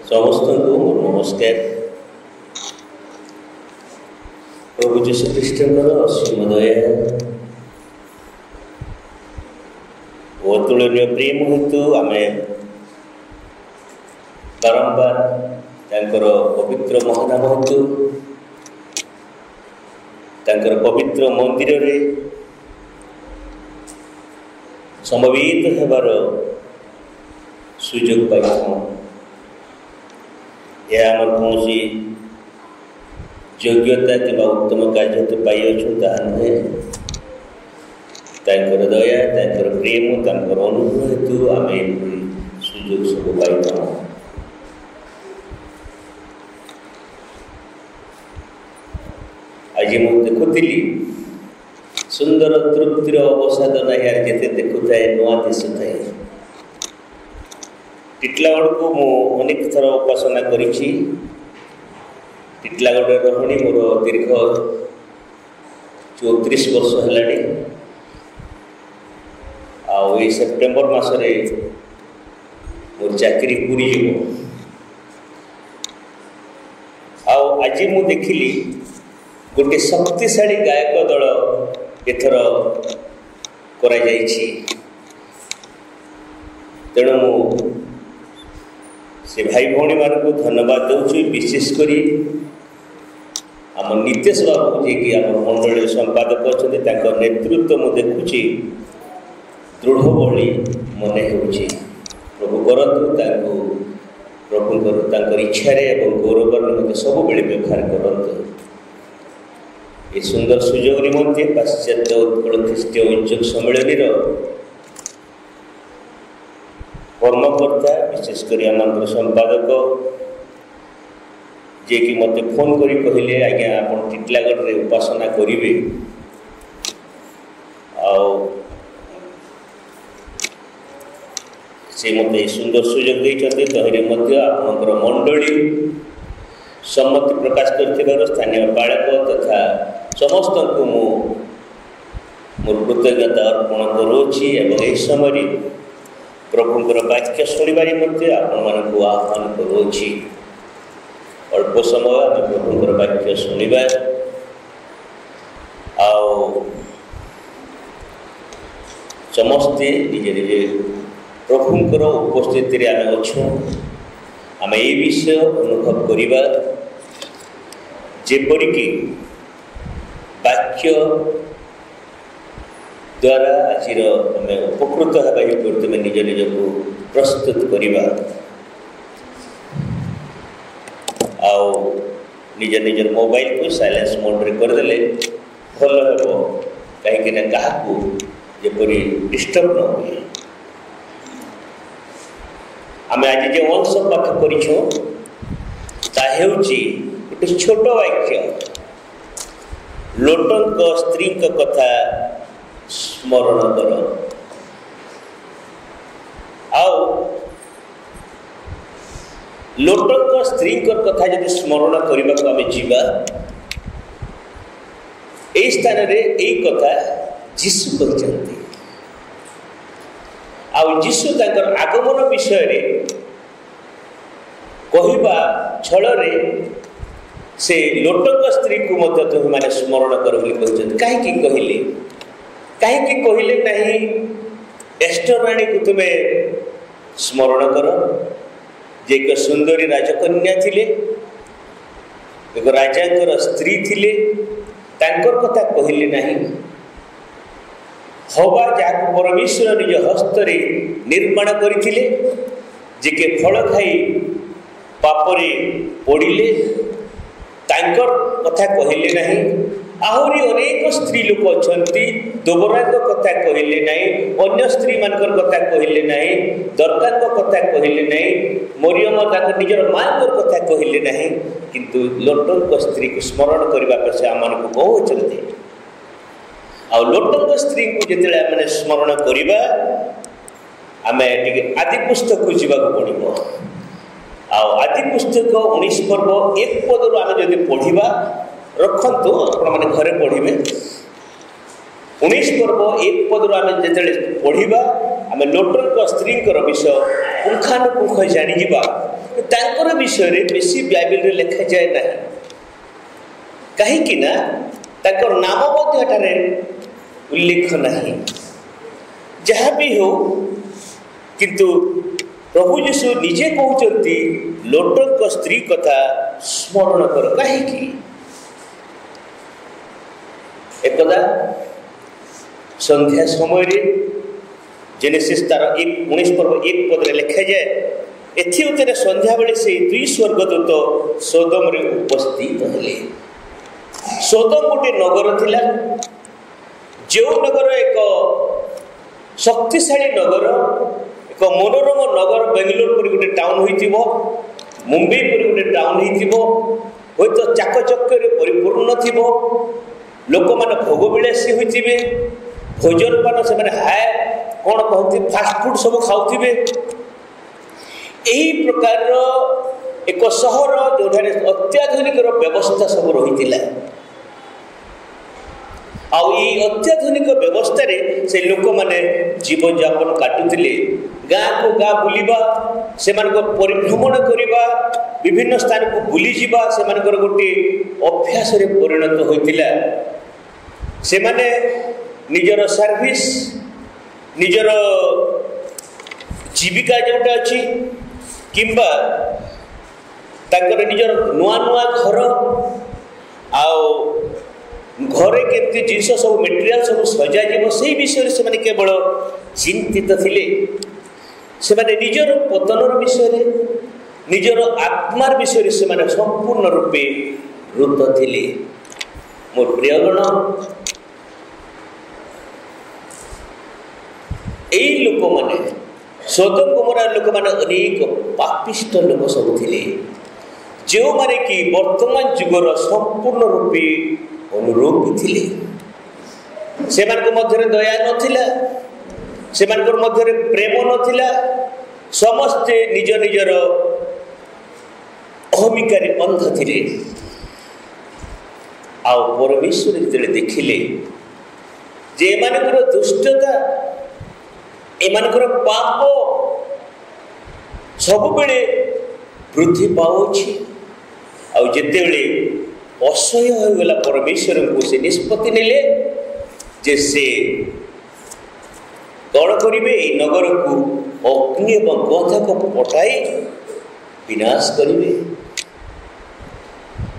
समस्त को नमस्कार। प्रभु जीशु ख्रीष्टर असीम दया अतुलनीय प्रेम हेतु आम बारंबार पवित्र महानाम हेतु पवित्र मंदिर रे समवेत हेबार सुजोग पाई। यह आम कौन योग्यता कि उत्तम कार्य तो पाई अच्छु ताहा नुहे, तांकर दया तांकर प्रेम तांकर अनुग्रह हेतु आम सुजोग सब पाई। आज मुझे देखुली सुंदर तृप्तिर अवसादन यार जिते देखुए नुआ दिशुए। टिटलागढ़ को अनेक थर उपासना करी। टिटलागढ़ रही मोर दीर्घ 34 वर्ष है। आई सेप्टेम्बर मसरे मोर चाकरी पूरी आज मु देखिली गोटे शक्तिशाली गायक दल एथर करा जाइछि। तेणु मु से भाई भौणी मान को धन्यवाद दूसरी। विशेषकर आम नितेश बाबू जी कि आम मंडल संपादक अच्छा नेतृत्व मुझे देखुची दृढ़ भली मन हो। प्रभु करतु प्रभुकर इच्छा गौरव निम्ते सब बेले व्यवहार करतु। ये सुंदर सुजोग निमंते पाश्चात्य उत्कल ख्रीष्टीय उद्योग सम्मेलन कर्मकर्ता विशेषकर आम संपादक जे कि मत फोन करी कहले आज्ञा आप टिटलागढ़ रे उपासना करेंगे से मत सुंदर सुजोग देते। तहरे आपंकर मंडली सम्मति प्रकाश कर स्थानीय पालक तथा समस्त को मोर कृतज्ञता अर्पण करुँची। एवं समय प्रभुंर वाक्य शुणवार मध्य आपण मान आह्वान करुँची। अल्प समय आम प्रभुंर वाक्य शुणा समस्ते निजे निजे प्रभुंर उपस्थिति आम अच्छु। आम ये विषय अनुभव करवा जेपरिक वाक्य द्वारा आज आम उपकृत होगा तुम निज निज को प्रस्तुत करवा निज निजर मोबाइल को साइलेंस मोड रे करदे भल हे। कहीं क्या जपरी डिस्टर्ब न हुए। आम आज जो अंश पाठ करूँ गोटे छोट वाक्य लोटंक स्त्री कथा स्मरण कर। लोटंक स्त्री कथा जब स्मरण करने को आम जीवा यही स्थान रे यही कथा जीशु कहते। जीशु तांकर आगमन विषय रे कहवा छल से लोटंक स्त्री को तुम मैंने स्मरण कर कहीं कहले नहीं एस्टर राणी को तुम्हें स्मरण कर जे एक सुंदरी राजकन्या थिले, एक राजा स्त्री थिले, तांकर कथा कहले नहीं। हवा जहाँ परमेश्वर निज हस्तरे निर्माण करथिले जे के फल खाई पापरे पड़िले तांकर कथा कहले नहीं। आहरी अनेक स्त्री लोक अच्छी दोबरा कथा कहले नहीं, अन्य स्त्री मानकर कथा कहले नहीं, दरकार कथा कहले नहीं, मरियम निजर माँ कथा कहले नहीं। किंतु लोटंक स्त्री को स्मरण करने से आम को कहते लोटंक स्त्री को जिते आम स्मरण करवा आम आदि पुस्तक को जावाक पड़ो। आदि पुस्तक 19 पर्व 1 पदर आम जब पढ़ा रखु आपने घरे पढ़े 19 पर्व 1 पदर आम जो पढ़ा आम लोटंक स्त्री विषय पुंखानुपुंख जाणीजा ତାଙ୍କର ବିଷୟରେ ବେଶୀ ବାଇବେଲରେ ଲେଖାଯାଏ ନାହିଁ, କାହିଁକି ନା ତାଙ୍କର ନାମ ମଧ୍ୟ ଏଠାରେ ଉଲ୍ଲେଖ ନାହିଁ। ଯାହା ବି ହଉ, କିନ୍ତୁ ପ୍ରଭୁ ଯୀଶୁ ନିଜେ କହୁଛନ୍ତି ଲୋଟଙ୍କ ସ୍ତ୍ରୀ କଥା ସ୍ମରଣ କର। କାହିଁକି? एकदा संध्या समय जेनेसिस तार 19 पर्व 1 पद लिखा जाए, एथि उत्तर संध्या बेले से 2 स्वर्गदूत सोदम रे उपस्थित हेले। सोदम गोटे नगर थिला, जो नगर एक शक्तिशाली नगर, एक मनोरम नगर, बेंगलोर पर गोटे टाउन होइतिबो, मुंबई पर गोटे टाउन होइतिबो, होय तो चाकचक्य रे परिपूर्ण थिबो, लोक माने भोग विलासी होइतिबे, भोजन पान से माने हाय कौन कहते फास्ट फूड सब खाउथिबे। यही प्रकार एक सहर जो अत्याधुनिक व्यवस्था सब रही, अत्याधुनिक व्यवस्था से लोक मैंने जीवन यापन काटुले। गाँ को गाँ बुलवा, से परिभ्रमण करवा, विभिन्न स्थान को बुली जावा से गोटे अभ्यास परिणत होता। से माने निजर सर्विस, निजर जीविका जोटा अच्छी किंबा ताकर निजर नुआ नुआ घर घरे केमती जिनस सब मेटेरियल सब सजा से विषय से माने केवल चिंतित थिले। से माने निजर पतनर विषय, निजर आत्मार विषय से माने संपूर्ण रूपे रुत थिले। मोर प्रियगण, यही लोक मैंने सोदम गोमोरा लोक मैंने अनेक पापिष्ट लोक सब थिले, जो माने कि वर्तमान जुगर संपूर्ण रूपे अनुरूपी थिले। से मध्य दया नथिला, से मध्य प्रेम नथिला, समस्ते निज निजर अहमिकार अंध थिले। आउ परमेश्वर जिते देखिले जे एमानकर दुष्टता, एमानकर पाप सब बेले वृद्धि पाउछि, आउ जेतेबेले असह्य होगला परमेश्वर को से निष्पत्ति नेले जे से कौन करिवे, ए नगर को अग्नि एवं गंधक पठाई विनाश करिवे।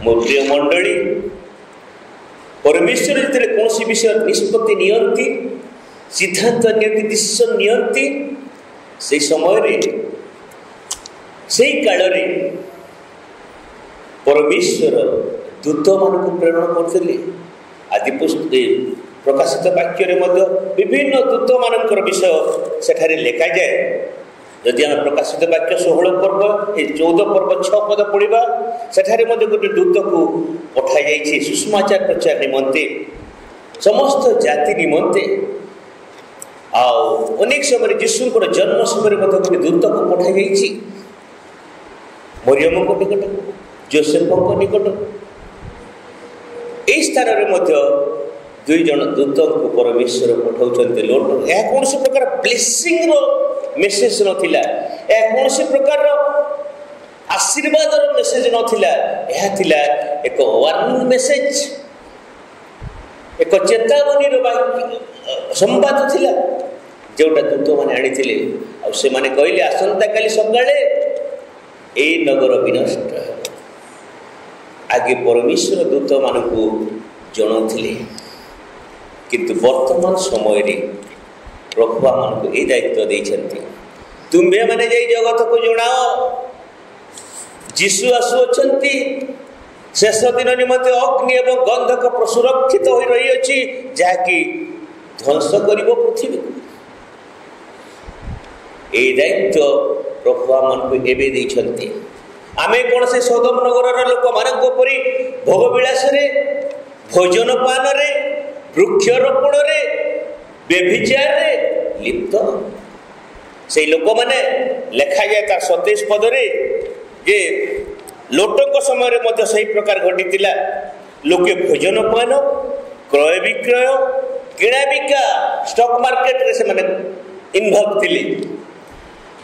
मोर प्रिय मंडली, परमेश्वर जिते कौन विषय निष्पत्ति नियंती, सिद्धांत नियंती, डिसीजन नियंती, से समय से काल परमेश्वर दूत मान प्रेरण करते। आदि प्रकाशित वाक्य विभिन्न दूत मान विषय सेठारे लिखा जाए। यदि आम प्रकाशित वाक्य 16 पर्व 14 पर्व 6 पद पढ़ा, सेठारे गोटे दूत को पठा जाइए सुषमाचार प्रचार निमंते, समस्त जाति निमंते। अनेक समय यीशुंकर जन्म समय गोटे दूत को पठा जाइए मरियम निकट, जोसेफ निकट। यही स्थान में 2 जन दूत को परमेश्वर पठाउछन्ते लोट। यह कौन से प्रकार ब्लेसिंग रो मेसेज नथिला, यह कौन से प्रकार आशीर्वाद रो मेसेज नथिला, यह थिला एक वार्निंग मेसेज, एक चेतावनी रो संवाद थिला जोटा दूत माने आनिथिले। आ से माने कहले आसंता काली सकाळे ए नगर विनष्ट। आगे परमेश्वर दूत मानकू जनाउथिले, किंतु वर्तमान समय प्रभु आमको ये दायित्व देइछन्ति, तुम्हें माने जाई जगत को जनाओ यीशु आसुअछन्ति। शेष दिन निमंते अग्नि एवं गंधक सुरक्षित हो रही अछि, जहाँकि ध्वंस करिबो पृथ्वी को। ये दायित्व प्रभु आमको एबे देइछन्ति। आमे कौन से सोदम नगर लोक मानक परी भोग विलास, भोजन पान, वृक्षरोपण, व्यभिचार लिप्त से लोक माने लिखा जाए तार 27 पदरे जे लोटक समय सही प्रकार घटीला। लोके भोजन पान, क्रय विक्रय, किणा बिका, स्टॉक मार्केट रे से माने इनवॉल्व थिले।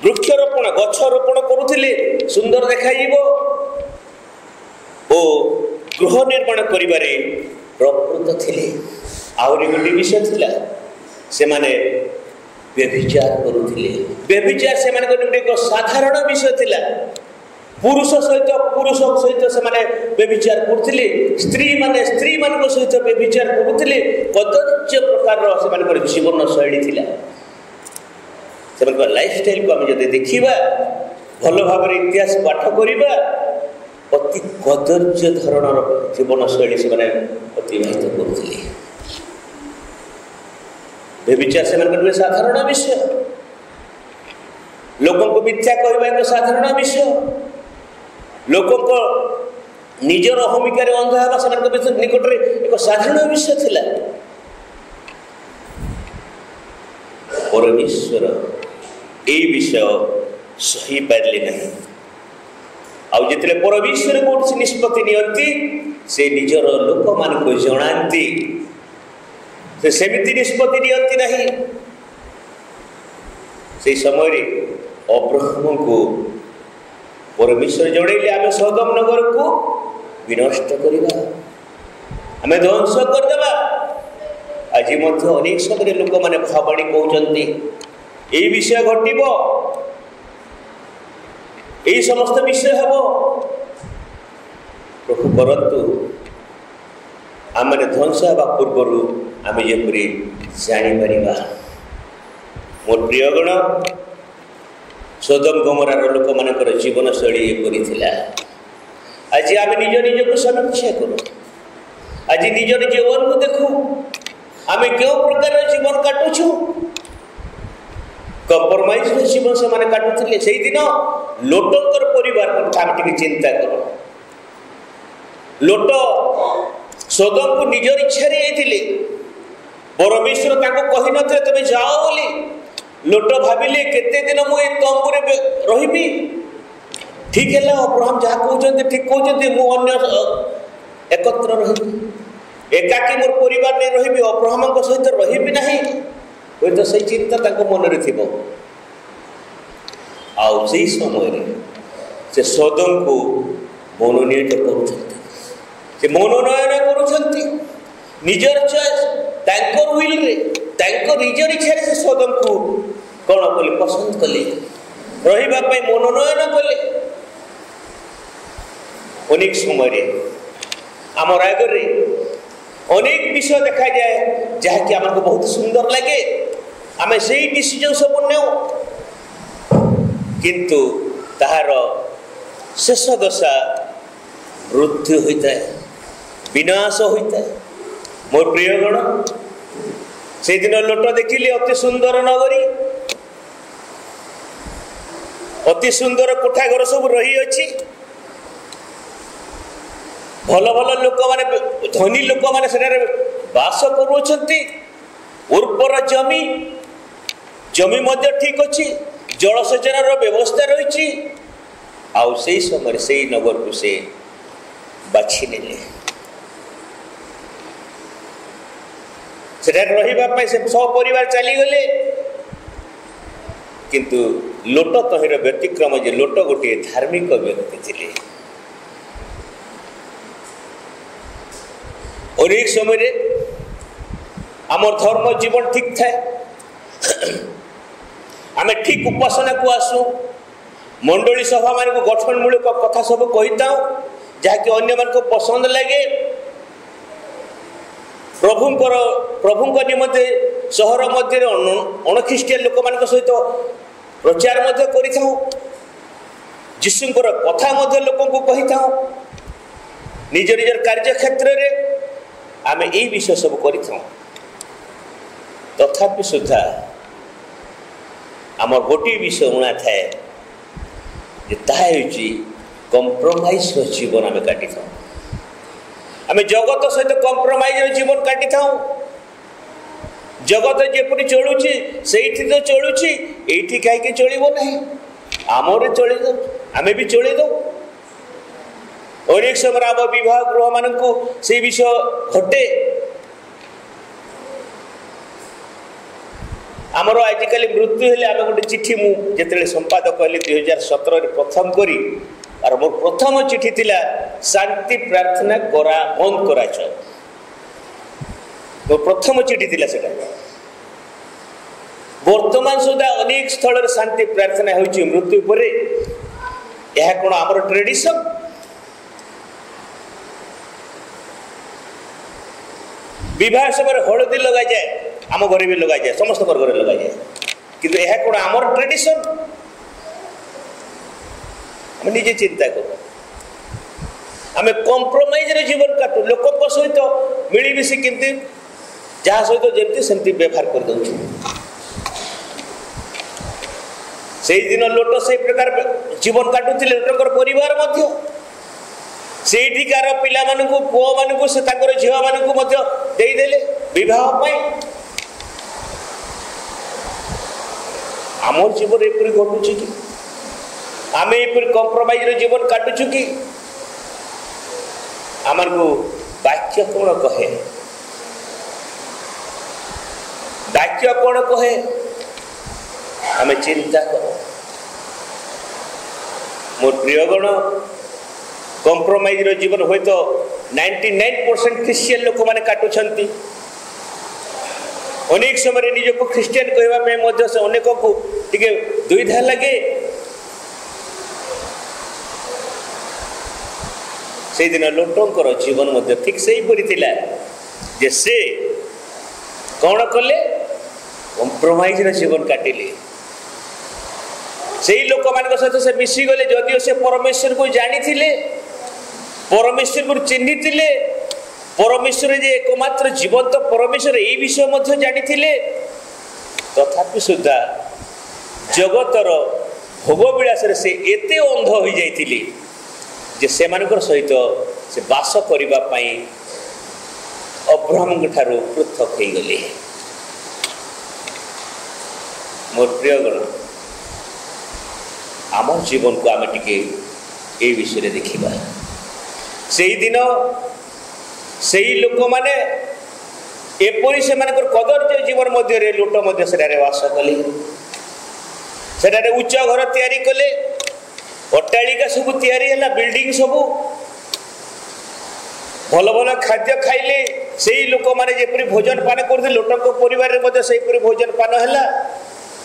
वृक्षरोपण गछ रोपण करुले सुंदर देखाइब ओ गृह निर्माण करिबारे प्रवृत्त थिले। आउरी गोटे विषय थिला से माने व्यभिचार करुले। व्यभिचार से माने गोटे साधारण विषय थिला। पुरुष सहित से माने व्यभिचार करथिले, स्त्री माने स्त्री मान सहित व्यभिचार करुले। कदर्य प्रकार से माने जीवन शैली थिला। से लाइफस्टाइल को आम जब देखा भल भाव इतिहास पाठ करवा अति कदर्य धरणर जीवन शैली से अतिबाहित करुले। व्यभिचार से साधारण विषय, लोकों को मिथ्या कहवा एक साधारण विषय, लोकों को निजर अहमिकार अंध होगा से निकट में एक साधारण विषय थिला। परमेश्वर ये विषय सही पारे नहीं। आउ जितने परमेश्वर कौन सी निष्पत्ति नियंती से निजर लोक मान को जनाती, से सेमिति निष्पत्ति नियंती नहीं। से समय अब्राहम को परमेश्वर जनइले आम सदम नगर को विनष्ट करवा, आम ध्वंस करदेवा। आज अनेक समय लोक मैंने भावाणी कहते ये विषय घटब, यही समस्त विषय हम प्रभु करतु आम ध्वंस हवा पूर्वर आम जपरी जापर। मोर प्रियगण सदम गमरार लोक मान जीवन शैली एपरी। आज आम निज निज को समीक्षा करूँ, आज निज जीवन को देखू आम क्यों प्रकार जीवन काटुछु। कंप्रोमाइज जीवन से माने काटुले। से दिन लोटकर परिवार आम चिंता कर। लोट सदम को निजर इच्छा जाइए, परमेश्वर कही न तुम जाओ बोली। लोट भाविले केते दिन मुझे तंबुरे रही। ठीक है अब्राहम जहाँ कहते ठीक कहते मुझे एकत्र रही, एकाकी मोर परिवार नहीं रही, अब्राहम सहित रही ना हुए तो से चिंता मन में थी। आउ से समय से सदम को मनोनीत कर मनोनयन कर निजर चॉइस विल निजर इच्छा से सदम को कौन कले पसंद कले, रही मनोनयन कले। अनेक समय आम रायगढ़ अनेक विषय देखा जाए जहाँकि आमको बहुत सुंदर लगे, आम से डिसीजन सब ने किंतु ताहार शेष दशा मृत्यु होता है, विनाश होता है। मोर प्रियगण से दिन लोट देखिले अति सुंदर नगरी, अति सुंदर कोठा घर सब रही अच्छी। भल भल लोक माने धनी लोक माने सेठारे बास करुछंती। उर्वर जमी जमी मध्य ठीक अच्छी, जलसेचन व्यवस्था रही। आउ से समय से नगर को से बाछि नेले, सेठारे रही से सपरिवार चलीगले। किंतु लोट तहिर व्यतिक्रम जे लोट गोटे धार्मिक व्यक्ति थे। अनेक समय आम धर्म जीवन ठीक थाए, आम ठीक उपासना को आसू, मंडली सभा मान को गठनमूलक कथा सब कही था जहाँकि अन्य मान को पसंद लगे। प्रभुंक निमंते सहर मध्य अणख्रिस्टियान लोक मान सहित प्रचार करि था, जीशुंकर कथा लोक को कही था। निज निजर कार्य क्षेत्र में आम यही विषय सब करि था। तथापि सुधा आम गोटे विषय उणा थाए कंप्रोमाइज जीवन आम काटि था। आम जगत सहित कंप्रोमाइज जीवन काटि था। जगत जेपरी चलुची से तो चलुची, ये कहीं चलो ना आमरे चल आम भी चल दो। अनेक समय आम विवाह गृह मान को से विषय घटे। आमर आजिकल मृत्यु हेले आम गोटे चिठी मुझे संपादक कहली 2017 प्रथम करी और मोर प्रथम चिठी थिला शांति प्रार्थना करा बंद करा मोर प्रथम चिठी थिला सेटा वर्तमान सुधा अनेक स्थल शांति प्रार्थना होची मृत्यु पर यह कौन आमर ट्रेडिशन विवाह समय हलदी लगा जाए आम घर भी लगा जाए समस्त घर लगा जाए किंतु यह कौन आमर ट्रेडिशन आम निजे चिंता कर आम कंप्रोमाइज रे जीवन काटू लोक सहित मिलमिशी केमती जहाँ सहित जमी सेमती व्यवहार कर दउछु से दिन लोट से प्रकार जीवन काटुले लोटर परिवार मध्य सेठिकार पिला मानकु पुओ मानकु से ताकर झियो मानकु मध्य देई देले विवाह पई आमर जीवन एपरि घटुछि कि आमे एपरि कंप्रोमाइज रे जीवन काटुछु कि आमर को वाक्य कोन कहे वाक्य कोन कहे आमे चिंता करो मोर प्रियगण कंप्रोमाइज रो जीवन होय तो 99% क्रिश्चियन लोक माने काटुछंती अनेक समय निज को क्रिश्चियन कहवा में मध्य से अनेक को टिके दुविधा लगे से दिन लोटंकर जीवन मध्य ठीक से ही पड़िथिला जे से कौन कले कंप्रोमाइज रो जीवन काटिले से लोक मान सहित से मिसी गले जदिओ से परमेश्वर को जानी थिले परमेश्वर को चिन्ही थिले परमेश्वर जे एकमात्र जीवंत तो परमेश्वर यही विषय मध्य जानी थिले तथापि सुधा जगतर भोग विलास से एते अंध हो जाइथिले जे से मानकर सहित से बास करिबा पई अब्राहम ठारू पृथक हो गले मोर प्रियगण आम जीवन को आम टिके ए विषय देखा से दिन से लोक माने एपरी से कदर्य जीवन मध्य लोट मध्य से वास कले से उच्च घर तैयारी कले अट्टालिका सब तैयारी है बिल्डिंग सब भल भल खाद्य खाइले से लोक मैंने जपरी भोजन पान करते लोटक परिवार में भोजन पान है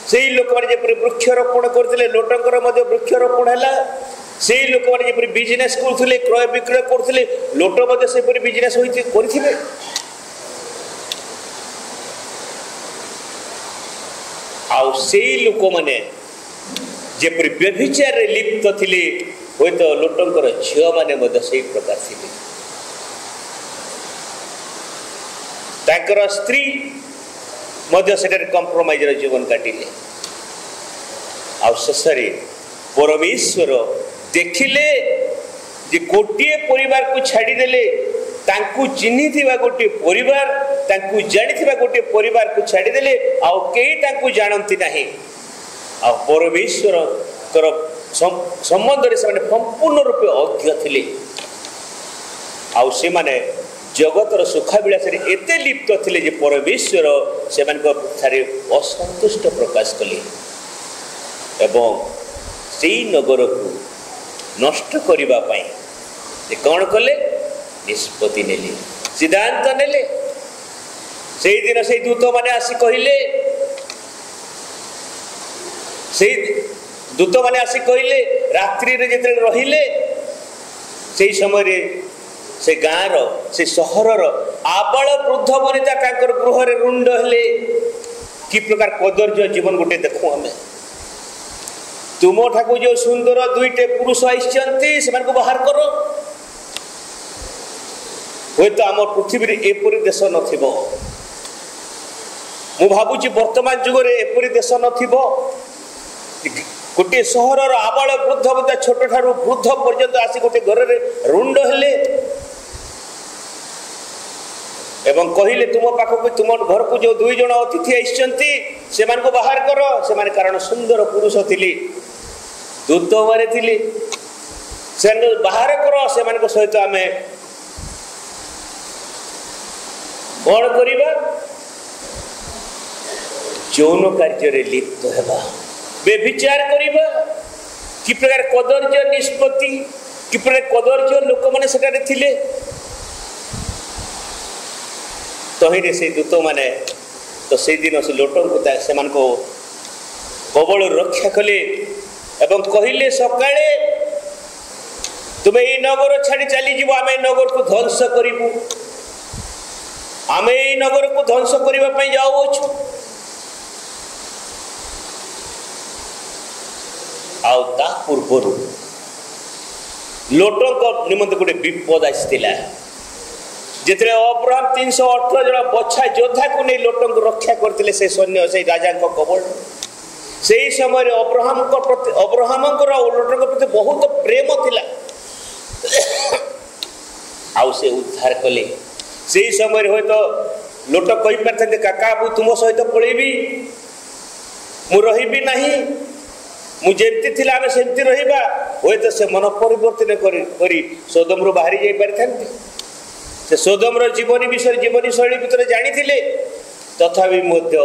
से लोक मैंने वृक्षरोपण करते लोटंकर वृक्षरोपण है से लोक मैंने बिजनेस करते क्रय विक्रय करते लोट से बिजनेस करें आउ से लोक मैंने जपरी व्यभिचार लिप्त थे हूँ तो लोटंकर झील मैंने से प्रकार थे स्त्री कंप्रोमाइज जीवन काटिले शेष परमेश्वर देखिले जे गोटे परिवार को छाड़ीदेले तांकु चिन्ही थिबा गोटे परिवार तांकु जानी थिबा गोटे परिवार को छाड़ीदेले आउ केही तांकु जानती नाही आ परमेश्वर कर संबंध रे से संपूर्ण रूपे अज्ञ थिले आउ से माने जगतर सुखाविलास एते लिप्त थिले जे परमेश्वर से असंतुष्ट प्रकाश कले एवं से नगर को नष्ट करिबा पई से कौन कले निष्पत्ति नेले सिद्धांत नेले से दिन से दूत माने आसी कहिले से दूत माने आसी कहिले रात्रि रे जेते रहिले से समय रे से गाँव से सहर आबाल वृद्ध वनिता गृह रुंड हेले कि प्रकार कदर्य जीवन गोटे देखु आम तुम ठाकु जो सुंदर दुईटे पुरुष आई बाहर कर हूँ तो आम पृथ्वी एपरी देश नथिबो मु भावुची वर्तमान जुग में एपरी देश नथिबो गोटे सहर आबाल वृद्ध वनिता छोट ठारू वृद्ध पर्यंत आसी गोटे घर रुंड हेले एवं कहले तुम पाखक तुम घर को जो दुई जन अतिथि आई बाहर कर से कारण सुंदर पुरुष थिले दूत मारे थिले से बाहर कर से सहित आम कौन करवा যৌন कार्य लिप्त हेबा बेविचार करिबा कि प्रकार कदर्य निष्पत्ति कि प्रकार कदर्य लोक माने सेटारे थिले तहिरे से दूत माने तो से दिन से लोटन को से मान को कबल रक्षा कले एवं कहिले सकाळे तुम्हें ये नगर छाड़ी चली जीव आम नगर को ध्वंस करूँ आम ये नगर को ध्वंस करने जाऊँ आ पूर्वर लोटों निमंत गोटे विपद आसाला जिते अब्राहम 318 जन बछा योद्धा को नहीं लोटों को रक्षा करते से सैन्य से राजा कबल से ही समय अब्राहम लोटों प्रति बहुत प्रेम थिला आउ से उद्धार कले से ही समय हो तो लोट कही पारते काका मु तुम सहित पलैबी मु रही नहीं मुझे थिला आम सेमती रहिबा होय तो से मन परिवर्तन करी सोदम रु बाहरी जाई पारथांती से सोदम रो जीवनी विषय जीवनी शैली भितर जानी थिले तथापि मध्य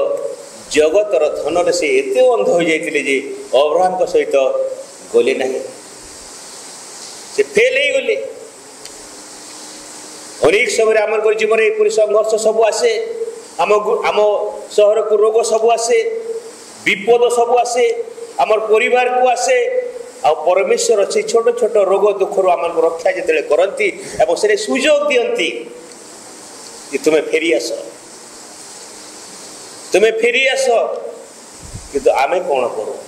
जगतर धन से एते अंध हो जाइतिले जे अब्राहम को सहित गले नहीं से फेल हो गले अनेक समय आम जीवन एपरी संघर्ष सब आसे आम सहर को रोग सब आसे विपद सब आसे आमर परिवार को आसे आ परमेश्वर से छोट छोट रोग दुख आम रक्षा जिते करती से सुजोग दियंती कि तुम्हें फेरी आस किंतु आमे कौन करूँ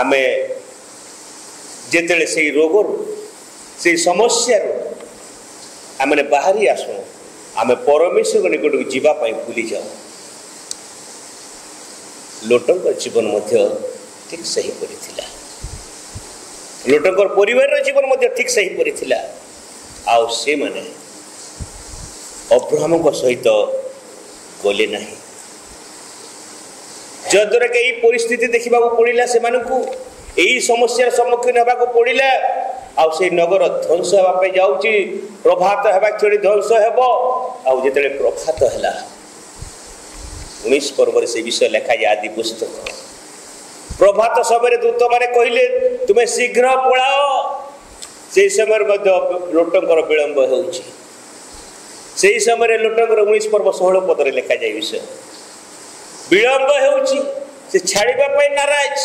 आमे जिते से रोग से समस्या आम बाहरी आसु आम परमेश्वर निकट को जीवाई भूली जाऊ लोटों जीवन मध्य ठीक सही पड़ी लोटों परिवार जीवन मध्य ठीक सही पड़ी आउ से माने अब्राहम को सहित गले नहीं जद्वारा कि यही परिस्थिति देखा पड़ा से यही समस्या सम्मुखीन होगा पड़ा आउ से नगर ध्वंस होगापी जाऊँगी प्रभात होगा क्षणी ध्वंस हो जिते प्रभात है 19 पर्व से विषय लिखा जाए आदि पुस्तक प्रभात समय दूत मैंने कहले तुम्हें शीघ्र पलाओ से समय लोटंकर विलंब हो समय लोटंकर 19 पर्व 16 पदर लिखा जाए विषय विलंब हो छाड़ापी नाराज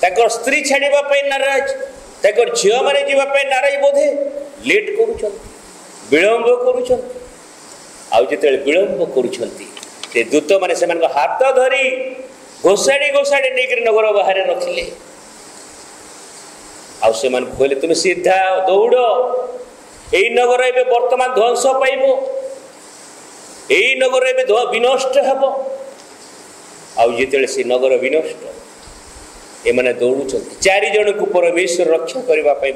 तक स्त्री छाड़ापी नाराज तक झील मैंने जावाई नाराज बोधे लेट कर विलंब कर जिते विलंब कर दूत मैंने से हाथ धरी घोषाड़ी घोषाड़ी नहीं नगर बाहर रखिले आउ कहले तुम सीधा दौड़ यही नगर ए बर्तमान ध्वंस पाइब यही नगर ए विनष्ट हेब आते से नगर विनष्ट एमाने दौड़ 4 जन को परमेश्वर रक्षा करने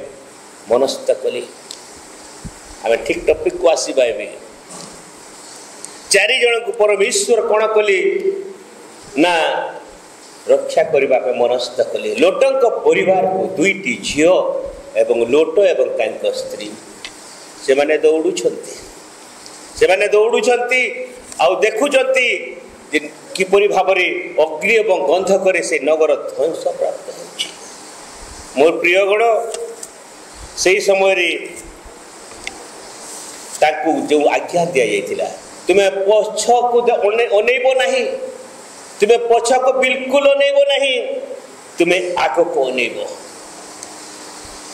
मनस्थ कले आम ठीक टपिक को आसवा ए 4 जन को परमेश्वर कौन कले ना रक्षा करने मनस्थ कले लोटों परिवार को 2टी झील एवं लोट एवं स्त्री से माने दौड़ुंट आउ देखुंट किपरि भाव में अग्नि एवं गंधक से नगर ध्वंस प्राप्त हो मोर प्रिय गण से समय जो आज्ञा दि जाता तुम्हें पछ को अनेब नहीं तुम्हें पछ को बिल्कुल अनेब नहीं तुम्हें आग को अनेब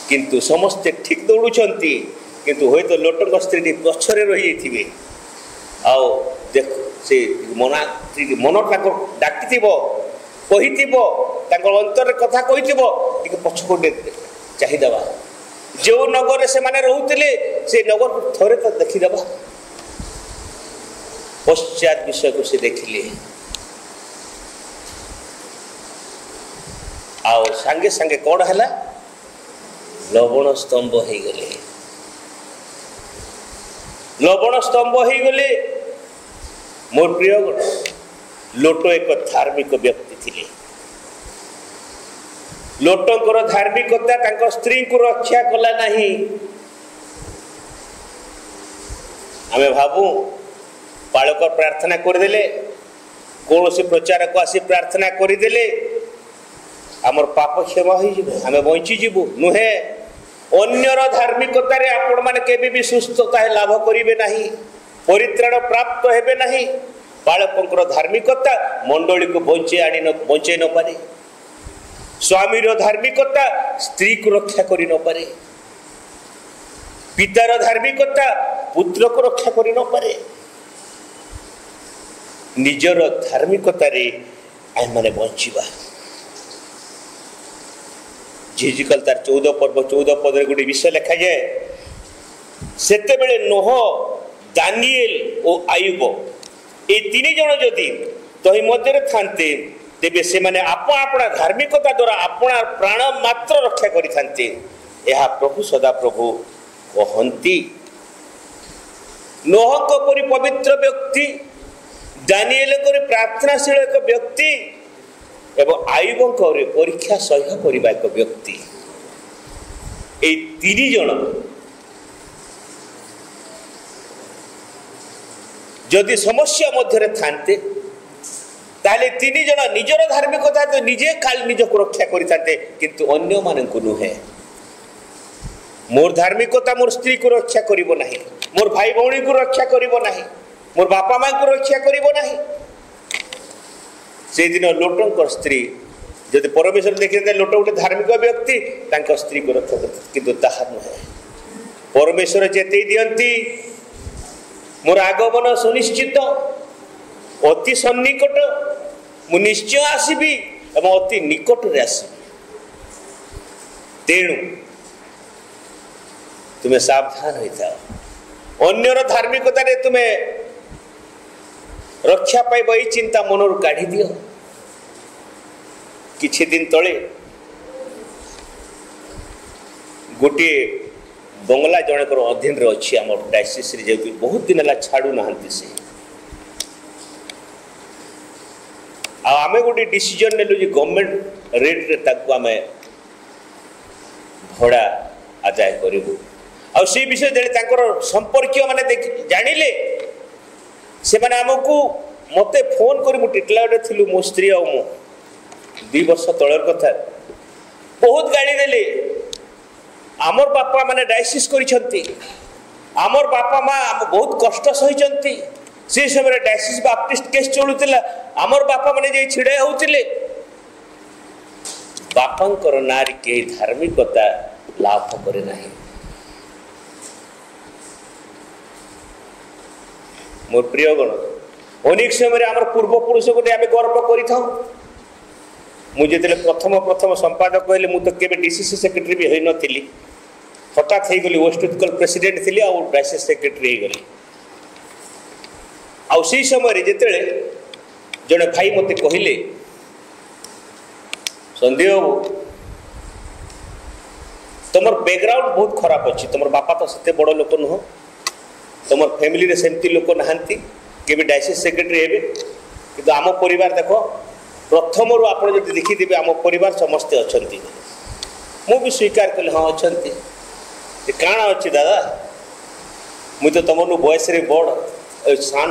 किंतु समस्ते ठीक दौड़ुंट किंतु हूँ तो लोटों स्त्री पछरे रही थे आओ देख से मन डाकी कही अंतर कथा कही पछको चाहिदेवा जो नगर से माने रोते से नगर को थोड़े तो देखीदेवा पश्चात विषय को से देखिले आओ सांगे सांगे कौन है लवण स्तंभ हो गले लवण स्तंभ हो गले मोर प्रिय लोटो एक धार्मिक व्यक्ति थिले लोटों धार्मिकता स्त्री को रक्षा कला नहीं आमे भाबू बालक प्रार्थना करदेले कौन से प्रचार को आसी प्रार्थना करदेले आमर पाप क्षमा हो आम बंचीजु नुहे अन्यर धार्मिकतार आपण मैंने केबे भी सुस्थता लाभ करेंगे नहीं परित्राण प्राप्त हेबे नहीं बालकर धार्मिकता मंडली को बंचे न पारे स्वामीर धार्मिकता स्त्री को रक्षा करि न पारे पितार धार्मिकता पुत्र को रक्षा करि न पारे निजर धार्मिकतार आम मैंने बंचवा झिझिकल तार 14 पर्व 14 पदर गोटे विषय लिखा जाए सेते बेले नोह दानिएल और आयुब ये 3 जन जदि तही मध्य थांते तेबे से माने अपना धार्मिकता द्वारा अपना प्राण मात्र रक्षा करिथांते यह प्रभु सदा प्रभु कहंती नोह को परि पवित्र व्यक्ति दानिएल को प्रार्थनाशील एक व्यक्ति एवं आयुब को परीक्षा सह्य करबा एक व्यक्ति ए 3 जन जदि समस्या मध्य थांते ताले 3 जन निजर धार्मिकता तो निजे खाली निज को रक्षा करते किंतु अन्य मान को नुहे मोर धार्मिकता मोर स्त्री को रक्षा करिवो नहीं मोर भाई भौणी को रक्षा करिवो नहीं मोर बापा मां को रक्षा करिवो नहीं से दिन लोटंकर स्त्री जदि परमेश्वर देखते लोट गोटे धार्मिक व्यक्ति तांका स्त्री को रक्षा करते किंतु ताहा नुहे परमेश्वर जेते दियंती मोर आगमन सुनिश्चित अति सन्निकट मु निश्चय आसबि एवं अति निकट रे आसबि तेणु तुम्हें सावधान होता अन्यर धार्मिकता रे तुम्हें रक्षा पाइब ये चिंता मनर काढ़ी दियो किछि दिन तले गोटे बंगला जनकर अधीन रे अच्छी आम डायसिस रे जे बहुत दिन है छाड़ू नहांती से आमे गोटे डिसीजन नेलु जे गवर्नमेंट रेट रे ताकू आमे भड़ा आदाय करिबु आ से विषय देले तांकर संपर्कीय माने जानिले से माने हमकु मते फोन करी मु टिटलाडे थिलु मो स्त्री आ मु 2 वर्ष तळर कथा बहुत गाड़ी देले आमर बापा माने डायसिस करिसंती आमर बापा मां बहुत कष्ट सहिचंती से समय डायसिस बाप्टिस्ट केस चलुतिला आमर बापा माने जे छिड़े होतिले बापांकर नारी के धार्मिकता लाभ करे नाही मोर प्रिय गण अनेक समय आमर पूर्वपुरुष को आम गर्व करि मुझे प्रथम संपादक कहले मु तो केबे डीसीसी सेक्रेटरी भी होई नथिली हठात हो गली वेस्ट उत्कल प्रेसिडेंट थी आ डायसिस सेक्रेटरी हो गली आउ से समय जिते जड़े भाई मते कहले संदेह तुम बैकग्राउंड बहुत खराब अच्छी तुम बापा तो से बड़ लोक नुह तुम फैमिली रे सेमती लोक नहांती केबे डायसिस सेक्रेटरी हेबे किंतु आम परिवार देख प्रथम रू आप देखिथे आम परिवार समस्ते अच्छा मु भी स्वीकार कले हाँ अच्छा काण अच्छी दादा मुझे तो तुम बयस बड़ सान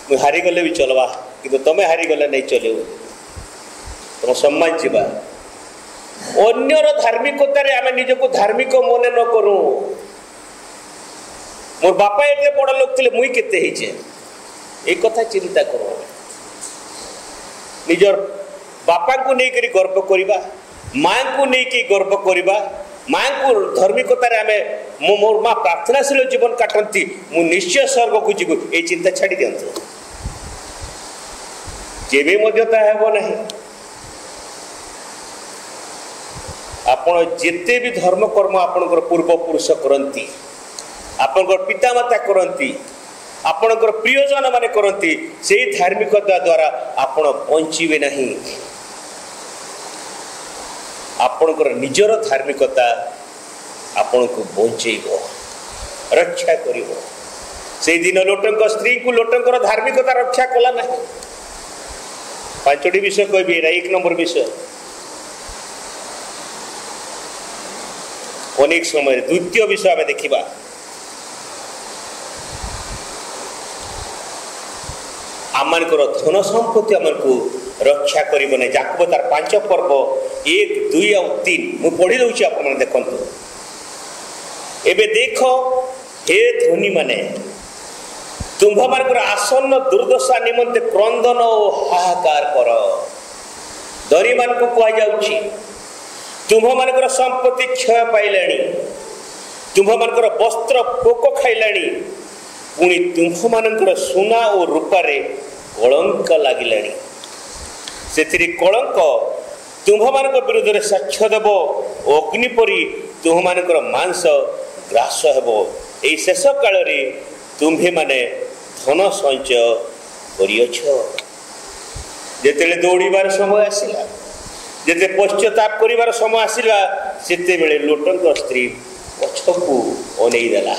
मुझे हारीगले भी चलवा कि तुम्हें हारीगले नहीं चल तुम सम्मान जीवा अन्यर धार्मिकतार आम निजक धार्मिक मन न करूँ मोर बापा एटे बड़ लोक थे मुई केते एक कथा चिंता कर निजर बापा को लेकर गर्व करवा माँ को लेकिन गर्व करवा माँ को धार्मिकतार आम मोर माँ प्रार्थनाशील जीवन काटती मु निश्चय स्वर्ग को जीव ये चिंता छाड़ी दिंतु केबे मध्यता हेबो नहीं आपण जेते भी धर्म कर्म आपणकर पूर्व पुरुष करती आपणकर पितामाता करती आपणकर प्रियजन माने करती से धार्मिकता द्वारा आपण बंचिबे नहीं आपणकर निजर धार्मिकता आपण को बंचेइबो रक्षा करिवो से दिन लोटंक स्त्री को लोटंकर धार्मिकता रक्षा कला नहीं 5टी विषय कहबी 1 नंबर विषय अनेक समय द्वितीय विषय आम देखा आम आमको धन संपत्ति आमको रक्षा कर जाकब तार 5 पर्व 1, 2 और 3 मुझे पढ़ी दूसरी आप देखु एबे देख हे धनी माने तुम्भ मान आसन्न दुर्दशा निमंते क्रंदन और हाहाकार कर धनी मान को कहुच्छी तुम्भ मान संपत्ति क्षय पाइलानी तुम्भ मान वस्त्र पोक खाइलानी पुणी तुम्भ मान सुना और रूपारे कलंक लगिलानी से कलंक तुम्भ मान विरुद्ध में साक्ष्य देव अग्निपरी तुम्भ मान मांस ग्रास हेब यही शेष काल तुम्भे माने धन संचय करियछ जेतेले दौड़ीबार समय आसिला जेते पश्चाताप करिवार समय आसिला सेते बेले लोटंक स्त्री पछकू अनेई देला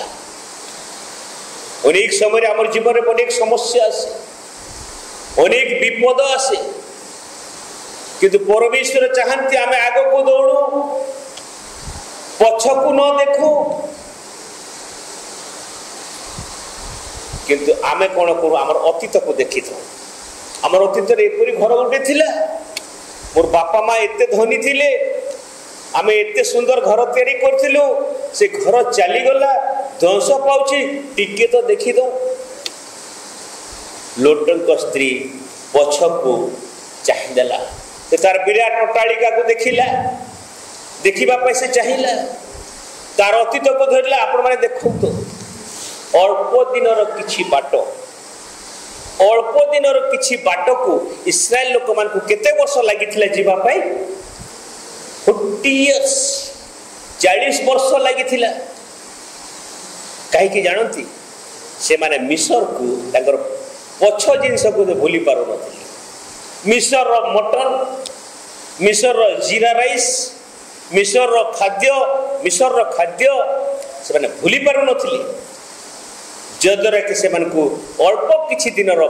अनेक समय आम जीवन में अनेक समस्या आसे अनेक विपद आसे किंतु परमेश्वर चाहती आम आग को दौड़ू पछकू न देखू किंतु आमे कौन करूँ आम अतीत को देखी था आम अतीत एपरी घर गोटे थिला मोर बापा माँ एते धनी थिले आमे एते सुंदर घर तैयारी करथिलु से घर चलीगला ध्वंस पाउची टिके तो देखी दो लोटंक स्त्री पछकू चाहिदेला से तार विराट अट्टालिका को देखिला देखा से चाहिला तार अतीत को धरला आपण माने देखु तो अल्प दिनर किछि बाट को इस्राएल लोक मान को केते वर्ष लागिथिला जीवा पाई 40 इयर्स 40 वर्ष लागिथिला काहे कि जानती से माने मिस्र को ताकर पछ जिंस को भूली पारो नथिले मिस्र रो मटन मिस्र रो जीरा राइस मिस्र रो खाद्य से माने भूली पारो नथिले जद्वारा कि से अल्प किछि दिनर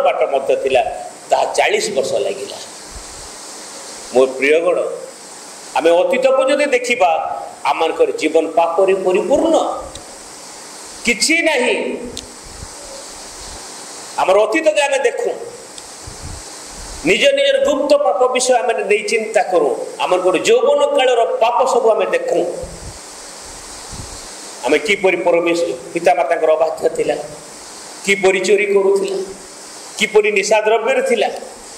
बाट मध्य थिला ता 40 वर्ष लागिला मोर प्रियगण आमे अतीत को जदि देखिबा आमनकर जीवन पापरे परिपूर्ण किछि नाही आमर अतीत के आमे देखु निज निजर गुप्त पाप विषय आमे नहीं चिंता करूँ आमर यौवन कालर पाप सब आमे देखु आमे किपरि परमेश्वर पिता माता अबाध्य थिला किपरि चोरी करूथिला किपरि निशा द्रव्य थिला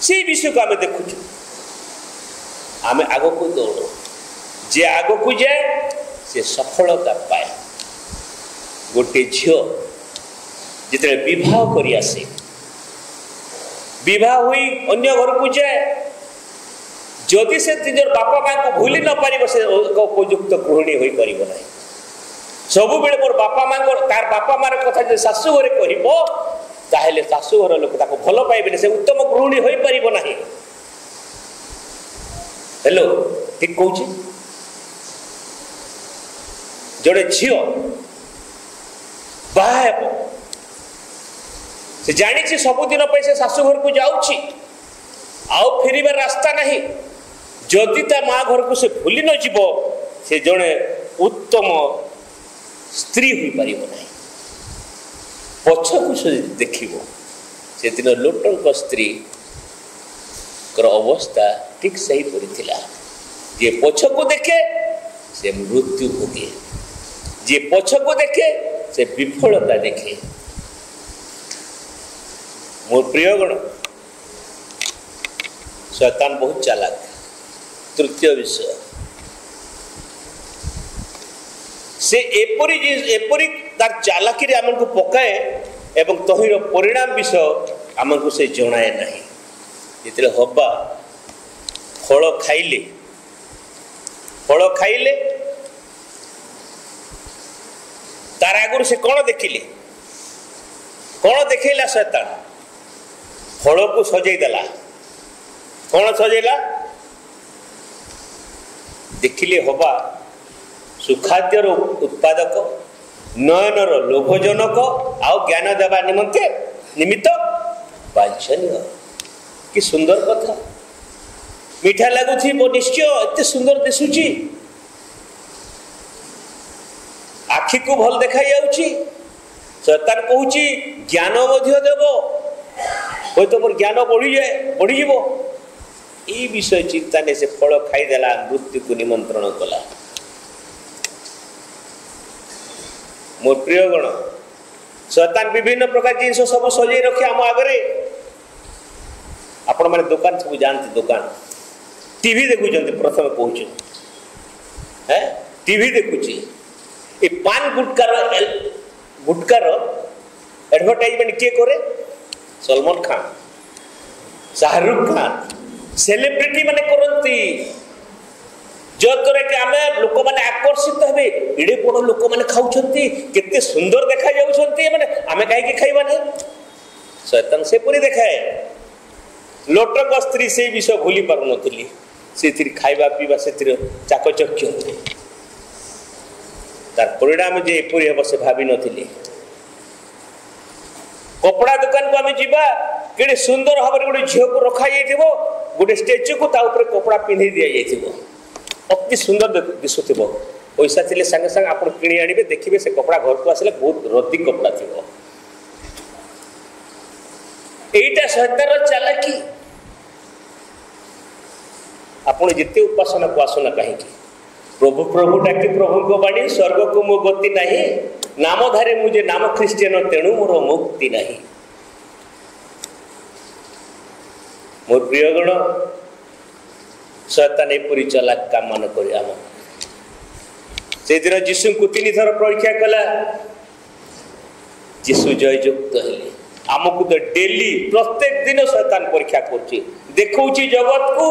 से विषय को आमे देखुछु आमे आगो को दौड़ जे आगो को जाए से सफलता पाए गोटे झियो जिते विवाह करी आसे विवाह हुई अन्य घर को जाए जदि से निजर बापा माँ को भूली न पार से उपयुक्त गृहिणी हो पार ना सब बेले मोर बापा माँ तार बापा मार कथा जो शाशु घरे कहले शाशु घर लोक भल पाइबे से उत्तम गृहिणी हो पार ना हेलो ठीक कहूँ जड़े झील बाहर से जानी सबुदिन से शाशु घर को जाऊँगी आउ फेर रास्ता नहीं जदि ता माँ घर को से भूली न जीव से जड़े उत्तम स्त्री हो पार ना पछकू से देख से दिन लोटंक स्त्री अवस्था ठीक सही पड़ी जे पछकू देखे से मृत्यु भोगे जे पछकू देखे से विफलता देखे मोर प्रियगण शैतान बहुत चालाक तृतीय विषय से एपरी तार चालाकी आमको पकाए एवं तहिर परिणाम विषय आमको से जनाए नहीं जिते हवा फल खाइले तार आगुर से कौन देखिले कौन देखला शैतान फल को सजेदेला कौन सजेला देखिले हवा सुखाद्यर उत्पादक नयनर लोभजनक आउ ज्ञान देवा निमंते निमित्त वांछनीय कि सुंदर कथा मीठा लगुच निश्चय एत सुंदर दिशुची आखि को भल देखा शैतान कहूँ ज्ञान देव हुए तो मोर ज्ञान बढ़ीज ये विषय चिंता ने से फल खाईदेला मृत्यु को निमंत्रण कला। मोर प्रियगण शैतान विभिन्न प्रकार जिन सब सजे रखे आम आगे आपण मैंने दुकान सब जानते दुकान टीवी देखुं प्रथम कहूँ है टीवी देखुची ये पान गुटकार एडवर्टाइजमेंट किए करे सलमान खान शाहरुख खान सेलिब्रिटी माने करती जद्वारा कि आम लोक मैंने आकर्षित हे एडे बड़ लोक मैंने खाऊं केते सुंदर देखा जाऊँगी मैंने आम कहीं खाइबा नहीं शैतान से पूरी देखाए लोटक स्त्री से विषय भूली पार नी से खाइबा पीवा से चाकचक्य तार परिणाम जे एपरी हम से भावी नी कपड़ा दुकान को आम जा कि सुंदर भाव गोटे झील को रखा गोटे स्टेच्यू को कपड़ा पिंधे दि जाइए अति सुंदर दिशुव पैसा थे सागे सागे आप कि आने देखिए से कपड़ा घर को आसले बहुत रद्दी कपड़ा थी यहीटा शैतान चालाकी आपण जिते उपासना को आसना कहीं प्रभु प्रभु डाकी प्रभु को बाणी स्वर्ग को मो गति नहीं नामधारे मुझे नाम ख्रीस्टियन तेणु मोर मुक्ति नहीं। मोर प्रियगण शैतान एपरी चलाक काम मान कर से दिन जीशु को 3 थर परीक्षा कला जीशु जययुक्त हेले आमको तो डेली प्रत्येक दिन शैतान परीक्षा कर देखा जगत को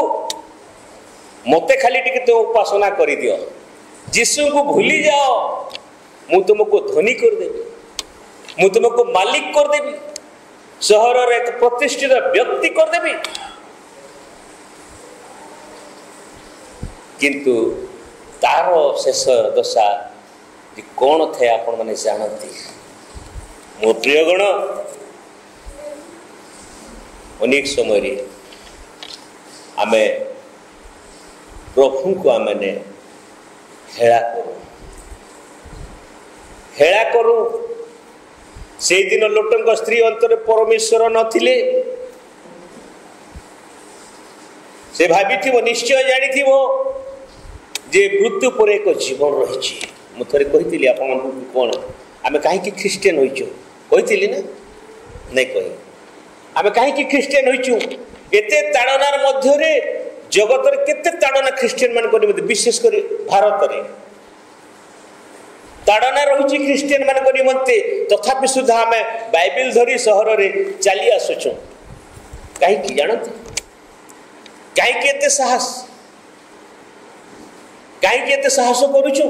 मते खाली टिके तो उपासना कर दियो जीशु को भूली जाओ मु तुमको धनी करदेवी मु तुमको मालिक करदेवी सहर एक प्रतिष्ठित व्यक्ति करदेवी किंतु तार शेष दशा कौन थे आपण मैंने जानती। मो प्रियगण अनेक समय आमे प्रभु को आमने हेला करू से दिन लोटंक स्त्री अंतर परमेश्वर नथिले से भाभी निश्चय जानी जे मृत्यु पर एक जीवन रही मुझे कही आप कौन आम कहीं ख्रीस्टियन होती ना नहीं कही आम कहीं ख्रीस्टियन होचु एते ताड़नार मध्य जगत केते ताड़ना ख्रीस्टियन मान विशेष कर भारत में ताड़ना रही ख्रीस्टियन मान निमंते तथापि सुधा आम बाइबल धरी सहर में चली आसुचु कहीं जानते कहीं साहस कहीं साहस करुचु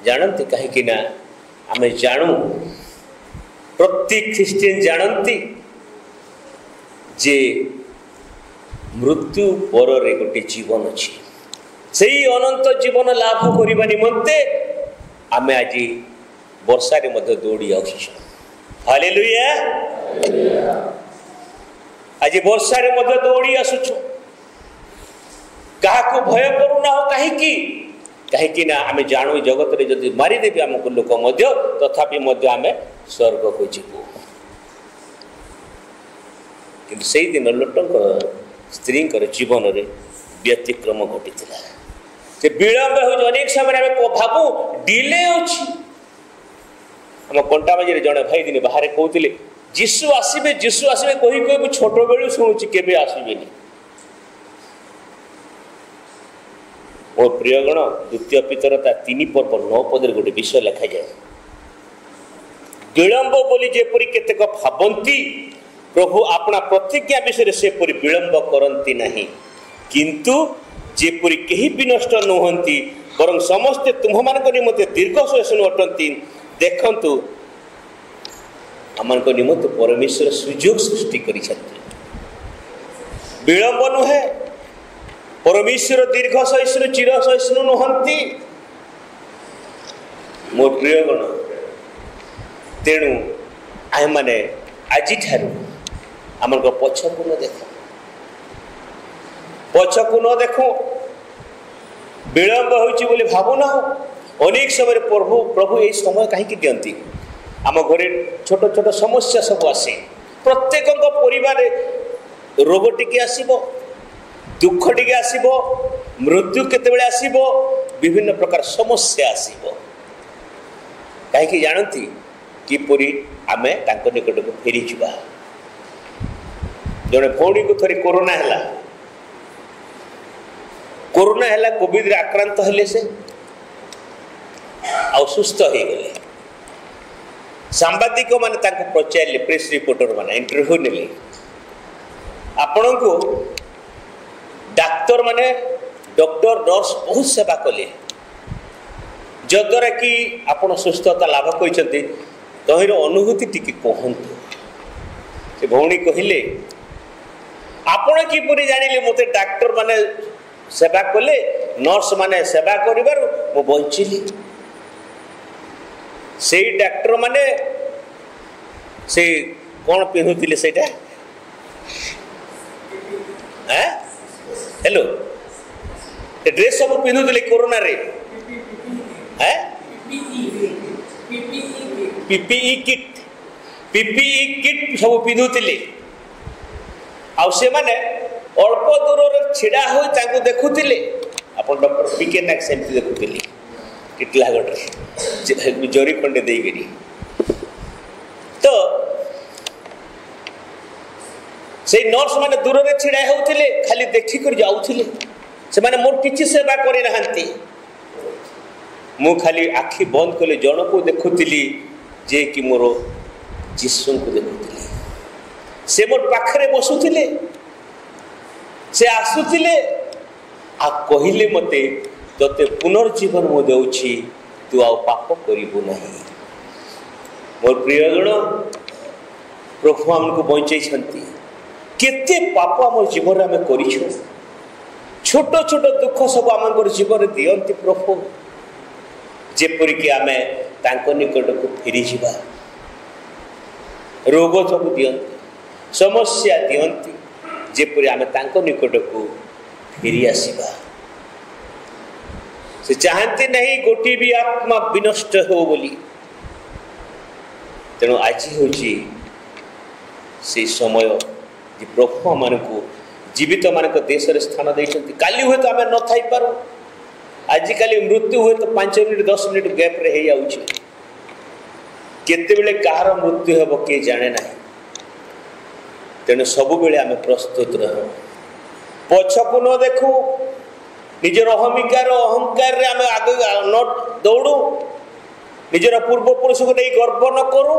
जानते कहीं ना आम जानू प्रत्येक ख्रीस्टियन जानती जे मृत्यु पर गोटे जीवन अच्छी से अनंत जीवन लाभ करने निमंते आम आज वर्षा दौड़ी आसुँ हालेलुया आज वर्षा दौड़ी आसुँ क्या भय करूना हो कहीं ना आम जानू जगत में जब मारिदेवी आमको लोक तथापि आम स्वर्ग को जीवु कि से दिन लोटंकर स्त्री जीवन में व्यतिक्रम घटी से विलंब हो अनेक समय भावु डिले अच्छी आम कंटाबाजी जड़े भाई दिन बाहर कहते जीशु आसबे कही कही छोट बेलू शुणुची केबे आसबेनी मोर प्रियगण द्वितीय पितरता 3 पर्व 9 पदर गोटे विषय लिखा जाए विलंब बोली जेपरी केतेक भावंती प्रभु अपना प्रतिज्ञा विषय से परी विलंब करती नहीं किंतु जेपरी कहीं भी नष्ट नुहंती बरं समस्ते तुम मान निमंते दीर्घ सहिष्णु अटंती देखंतु आम निमंते परमेश्वर सुजोग सृष्टि कर विलंब नुहे परमेश्वर दीर्घ सहिष्णु चिर सहिष्णु नुहंती मोर प्रियगण तेणु आम मैंने आज आम पछकू न देख विलंब हो भावना अनेक समय प्रभु यही समय कहीं दिखती आम घरे छोट छोट समस्या सब आसे प्रत्येक परिवार रोग टिके आसीबो, दुख टिके आसीबो, मृत्यु केतेबेले आसीबो, विभिन्न प्रकार समस्या आसीबो। कहीं जानती किपरि आमे तांको निकट को फेरी जुबा। जने भौणी को थरी कोरोना हैला, कोरोना हैला, कोविड रे आक्रांत हेले से असुस्थ हो गले। सांबादिक माने तांको पचारले, प्रेस रिपोर्टर माने इंटरव्यू नेले, आपण को डाक्टर माने डॉक्टर नर्स बहुत सेवा कले, जद्वारा कि आपण सुस्थता लाभ करछन्ती। तहिर अनुभूति टिके कहंतु। से भौणी कहिले आपण किपरि जानिले मते डाक्टर माने सेवा कले, नर्स माने सेवा करिबार मो बंचिली। से डाक्टर माने से कौन पिंधुतिले सेटा हैं हेलो ड्रेस सब पिंधुतिले कोरोना रे हैं पीपीई किट सब पिंधुतिले। आ से माने अल्प दूर रे छिड़ा होई ताको देखुतिले। आपण डॉक्टर पीके नाक सेमति देखुतिले किटला गडरे जोरी खंडे देई गेली। तो से नर्स माने दूर रे छिड़ा होउतिले, खाली देखि कर जाउतिले। से माने मोर किछि सेवा करि रहंती। मु खाली आखि बंद कले जण को देखुतिली जे कि मोर जिसु को देखुतिली। से मोर पाखरे बसुतिले, से आसुतिले, आ कहिले मते तोते पुनर्जीवन मो देउछि, तू आ पाप करिबो नहीं। मोर प्रियगण, प्रभु हमको बंचै छंती। केते पाप हमर जीवन में करिछो, छोट छोट दुख सब हमर जीवन दियंती प्रभु, जेपरि कि आमे तांको निकट को फेरी जिबा। रोग सब दियंती, समस्या दियंती, जेपरि आमे तांको निकट को फेरी आसीबा। से चाहती नहीं गोटी भी आत्मा विनष्ट हो बोली। तेणु आज हूँ से समय जे प्रभु मान को जीवित मान देश में स्थान देते। काली हुए तो आम न थी पारू, आजिकल मृत्यु हुए तो 5 मिनिट 10 मिनिट गैप रे हो जाउछि। केतेबेले कहार मृत्यु हेब के जाने ना। तेणु सबु बेले आम प्रस्तुत रह, पछकु न देखू, निजर अहमिकार अहंकार रे आम आगे न दौड़ू, निजर पूर्व पुरुष को नहीं गर्व न करूँ।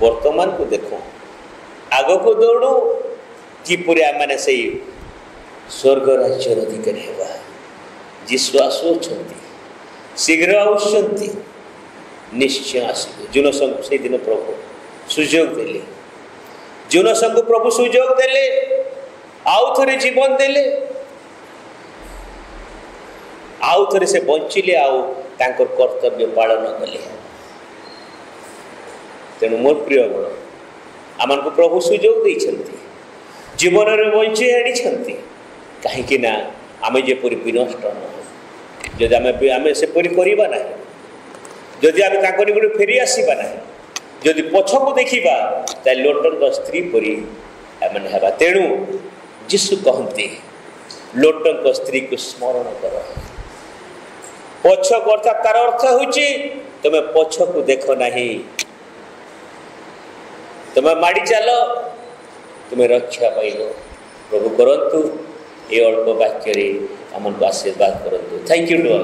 वर्तमान को देखो, आग को दौड़ू, किपरि आम से स्वर्ग राज्य अधिकारी हेबा। जीशु आसुछंती, शीघ्र आउछंती, निश्चय आसबे। जुन संग से दिन प्रभु सुजोग देले, जुन संग प्रभु सुजोग देले, आउ थरे जीवन देले, आउ थरे से बंचिले, आउ तांकर कर्तव्य पालन कले। तेणु मोर प्रिय गण, आमान को प्रभु सुजोग देइछंती, जीवन रे बंची आनिछंती। कहीं ना आमे जेपरि विनष्ट न, जदि आमे सेपरि करिबा नाही, जदि आमे तांको निकट फेरी आसीबा नाही, जदि पछको देखिबा ता लोटन स्त्री परि आमे हेबा। तेणु जीशु कहते लोटन स्त्री को स्मरण कर। पछक अर्थात तार अर्थ होची तुम पछको देख नाही, तुम माड़ी चल, तुम रक्षा पाइल। प्रभु करंतु ये अल्प वाक्य आमको आशीर्वाद करंतु। Thank you to all.